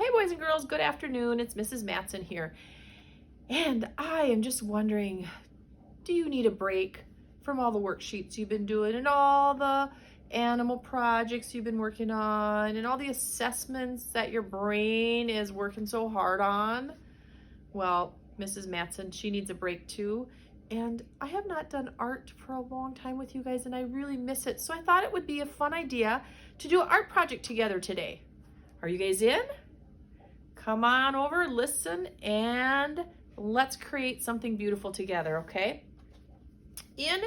Hey boys and girls, good afternoon. It's Mrs. Matson here. And I am just wondering, do you need a break from all the worksheets you've been doing and all the animal projects you've been working on and all the assessments that your brain is working so hard on? Well, Mrs. Matson, she needs a break too. And I have not done art for a long time with you guys and I really miss it. So I thought it would be a fun idea to do an art project together today. Are you guys in? Come on over, listen, and let's create something beautiful together, okay? In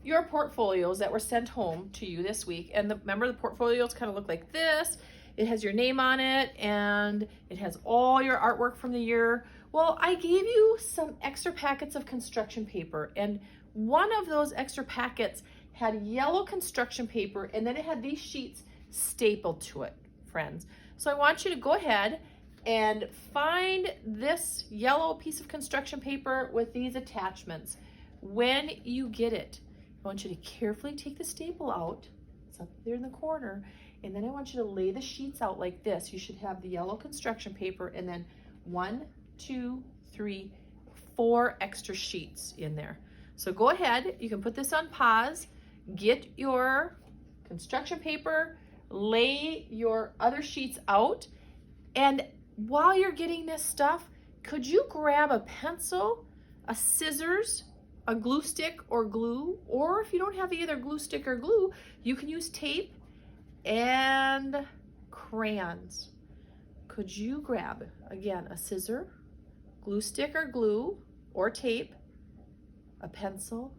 your portfolios that were sent home to you this week, and remember the portfolios kind of look like this. It has your name on it, and it has all your artwork from the year. Well, I gave you some extra packets of construction paper, and one of those extra packets had yellow construction paper, and then it had these sheets stapled to it, friends. So I want you to go ahead and find this yellow piece of construction paper with these attachments. When you get it, I want you to carefully take the staple out. It's up there in the corner. And then I want you to lay the sheets out like this. You should have the yellow construction paper and then 1, 2, 3, 4 extra sheets in there. So go ahead, you can put this on pause, get your construction paper, lay your other sheets out, and while you're getting this stuff, could you grab a pencil, a scissors, a glue stick or glue, or if you don't have either glue stick or glue, you can use tape and crayons. Could you grab, again, a scissor, glue stick or glue, or tape, a pencil,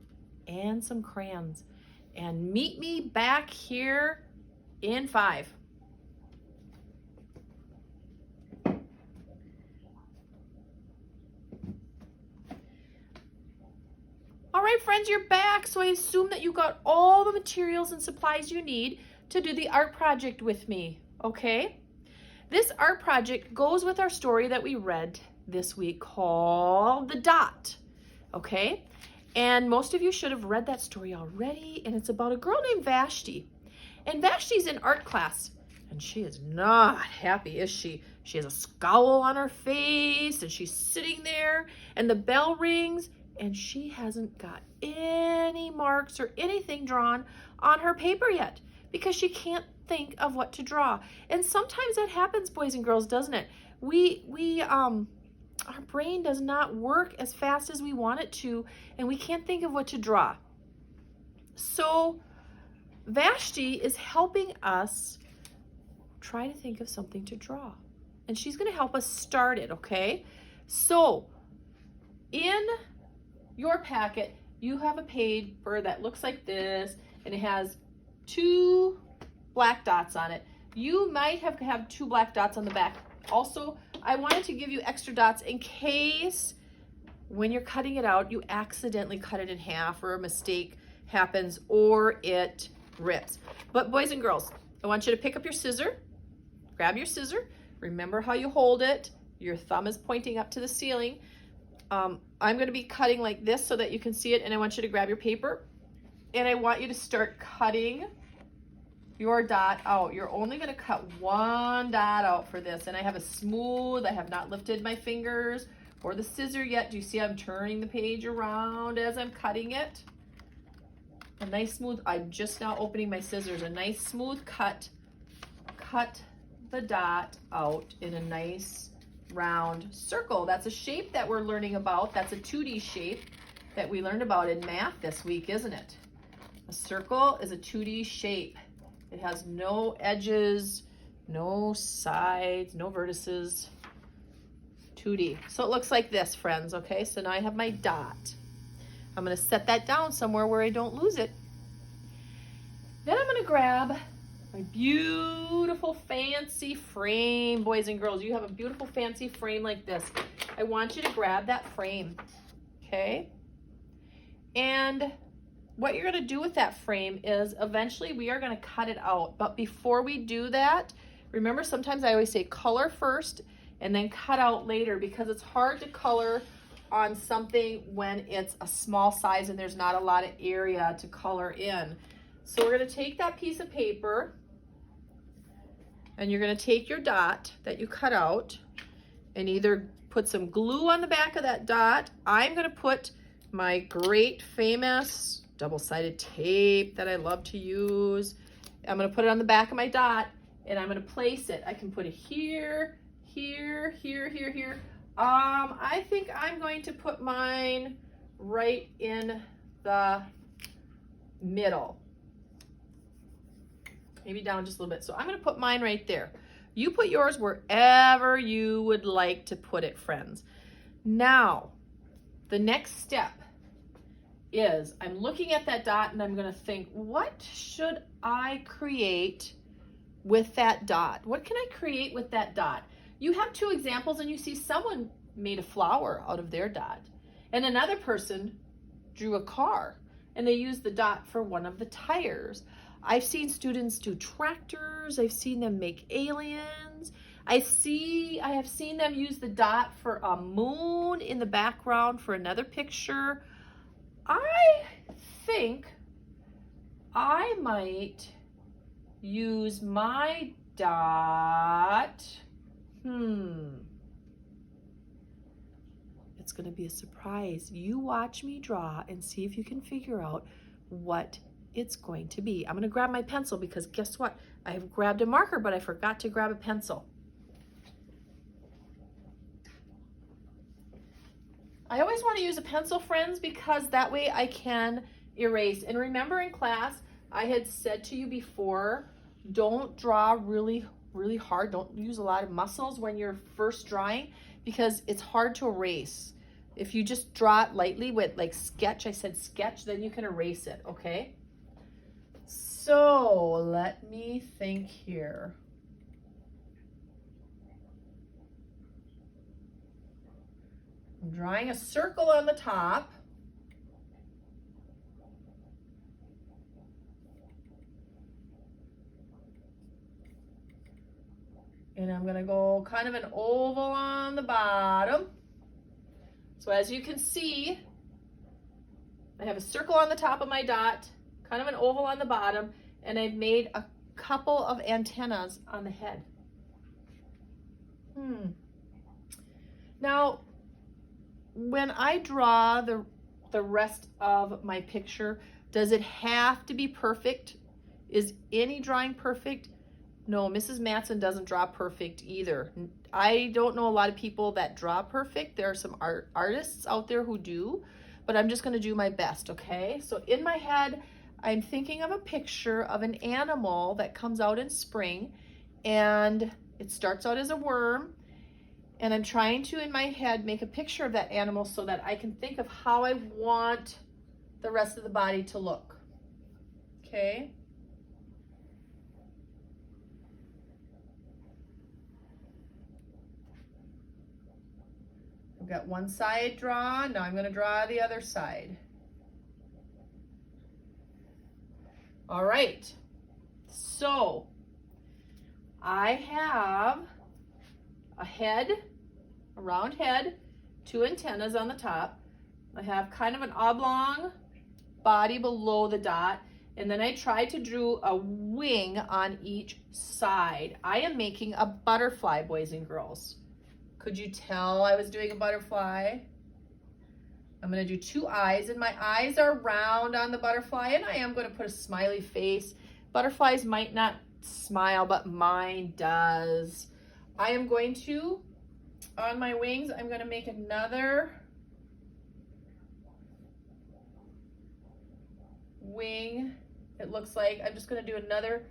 and some crayons, and meet me back here in 5. All right, friends, you're back. So I assume that you got all the materials and supplies you need to do the art project with me, okay? This art project goes with our story that we read this week called The Dot, okay? And most of you should have read that story already, and it's about a girl named Vashti. And Vashti's in art class, and she is not happy, is she? She has a scowl on her face, and she's sitting there, and the bell rings, and she hasn't got any marks or anything drawn on her paper yet because she can't think of what to draw. And sometimes that happens, boys and girls, doesn't it? Our brain does not work as fast as we want it to, and we can't think of what to draw. So Vashti is helping us try to think of something to draw, and she's going to help us start it, okay? So in your packet, you have a paper that looks like this, and it has 2 black dots on it. You might have 2 black dots on the back. Also, I wanted to give you extra dots in case when you're cutting it out, you accidentally cut it in half or a mistake happens or it rips. But boys and girls, I want you to pick up your scissor, grab your scissor, remember how you hold it. Your thumb is pointing up to the ceiling. I'm going to be cutting like this so that you can see it, and I want you to grab your paper and I want you to start cutting your dot out. You're only going to cut 1 dot out for this, and I have a smooth, I have not lifted my fingers or the scissor yet. Do you see I'm turning the page around as I'm cutting it? A nice smooth, I'm just now opening my scissors, a nice smooth cut. Cut the dot out in a nice round circle. That's a shape that we're learning about. That's a 2D shape that we learned about in math this week, isn't it? A circle is a 2D shape. It has no edges, no sides, no vertices. 2D. So it looks like this, friends, okay? So now I have my dot. I'm going to set that down somewhere where I don't lose it. Then I'm going to grab my beautiful fancy frame. Boys and girls, you have a beautiful fancy frame like this. I want you to grab that frame, okay? And what you're going to do with that frame is eventually we are going to cut it out. But before we do that, remember sometimes I always say color first and then cut out later because it's hard to color on something when it's a small size and there's not a lot of area to color in. So we're going to take that piece of paper And you're gonna take your dot that you cut out and either put some glue on the back of that dot. I'm gonna put my great famous double-sided tape that I love to use. I'm gonna put it on the back of my dot and I'm gonna place it. I can put it here, here, here, here, here. I think I'm going to put mine right in the middle. Maybe down just a little bit. So I'm gonna put mine right there. You put yours wherever you would like to put it, friends. Now, the next step is I'm looking at that dot and I'm gonna think, what should I create with that dot? What can I create with that dot? You have two examples and you see someone made a flower out of their dot and another person drew a car and they used the dot for one of the tires. I've seen students do tractors. I've seen them make aliens. I have seen them use the dot for a moon in the background for another picture. I think I might use my dot. It's going to be a surprise. You watch me draw and see if you can figure out what it's going to be. I'm going to grab my pencil because guess what? I have grabbed a marker, but I forgot to grab a pencil. I always want to use a pencil, friends, because that way I can erase. And remember in class, I had said to you before, don't draw really hard. Don't use a lot of muscles when you're first drawing because it's hard to erase. If you just draw it lightly with like sketch, I said sketch, then you can erase it, okay? So let me think here. I'm drawing a circle on the top. And I'm gonna go kind of an oval on the bottom. So as you can see, I have a circle on the top of my dot, kind of an oval on the bottom, and I've made a couple of antennas on the head. Now, when I draw the rest of my picture, does it have to be perfect? Is any drawing perfect? No, Mrs. Matson doesn't draw perfect either. I don't know a lot of people that draw perfect. There are some artists out there who do, but I'm just gonna do my best, okay? So in my head, I'm thinking of a picture of an animal that comes out in spring, and it starts out as a worm, and I'm trying to, in my head, make a picture of that animal so that I can think of how I want the rest of the body to look, okay? I've got one side drawn, now I'm gonna draw the other side. All right, so I have a head, a round head, two antennas on the top. I have kind of an oblong body below the dot, and then I tried to draw a wing on each side. I am making a butterfly, boys and girls. Could you tell I was doing a butterfly? I'm gonna do two eyes, and my eyes are round on the butterfly, and I am gonna put a smiley face. Butterflies might not smile, but mine does. I am going to, on my wings, I'm gonna make another wing. It looks like I'm just gonna do another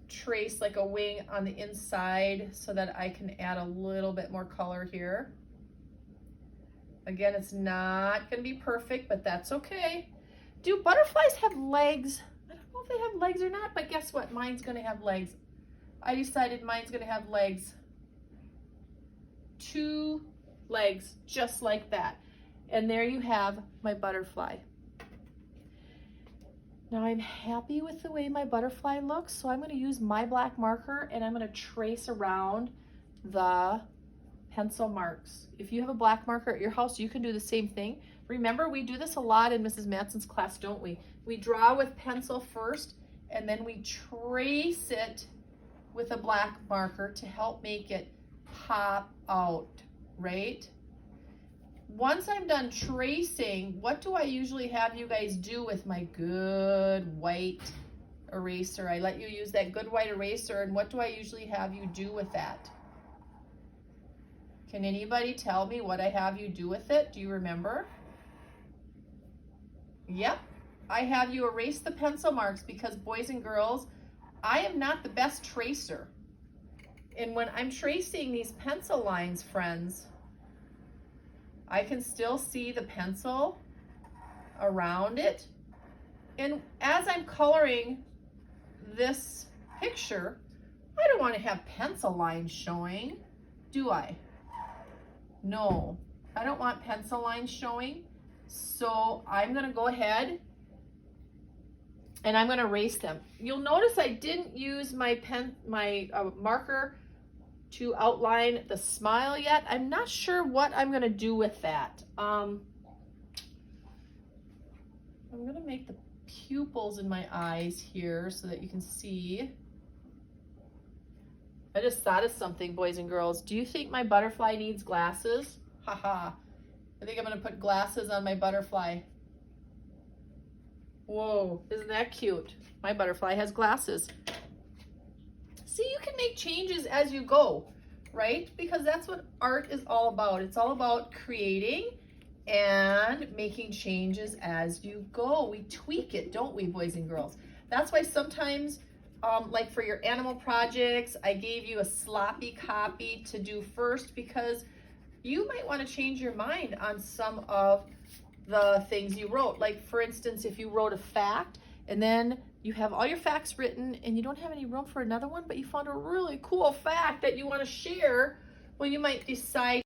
trace like a wing on the inside so that I can add a little bit more color here. Again, it's not gonna be perfect, but that's okay. Do butterflies have legs? I don't know if they have legs or not, but guess what? Mine's gonna have legs. I decided mine's gonna have legs. 2 legs, just like that. And there you have my butterfly. Now I'm happy with the way my butterfly looks, so I'm gonna use my black marker and I'm gonna trace around the pencil marks. If you have a black marker at your house, you can do the same thing. Remember, we do this a lot in Mrs. Matson's class, don't we? We draw with pencil first, and then we trace it with a black marker to help make it pop out, right? Once I'm done tracing, what do I usually have you guys do with my good white eraser? I let you use that good white eraser, and what do I usually have you do with that? Can anybody tell me what I have you do with it? Do you remember? Yep, I have you erase the pencil marks because, boys and girls, I am not the best tracer. And when I'm tracing these pencil lines, friends, I can still see the pencil around it. And as I'm coloring this picture, I don't want to have pencil lines showing, do I? No, I don't want pencil lines showing. So I'm going to go ahead and I'm going to erase them. You'll notice I didn't use my marker to outline the smile yet. I'm not sure what I'm going to do with that. I'm going to make the pupils in my eyes here so that you can see. I just thought of something, boys and girls. Do you think my butterfly needs glasses? Haha. I think I'm going to put glasses on my butterfly. Whoa, isn't that cute? My butterfly has glasses. See, you can make changes as you go, right? Because that's what art is all about. It's all about creating and making changes as you go. We tweak it, don't we, boys and girls? That's why sometimes, like for your animal projects, I gave you a sloppy copy to do first because you might want to change your mind on some of the things you wrote. Like, for instance, if you wrote a fact and then you have all your facts written and you don't have any room for another one, but you found a really cool fact that you want to share, well, you might decide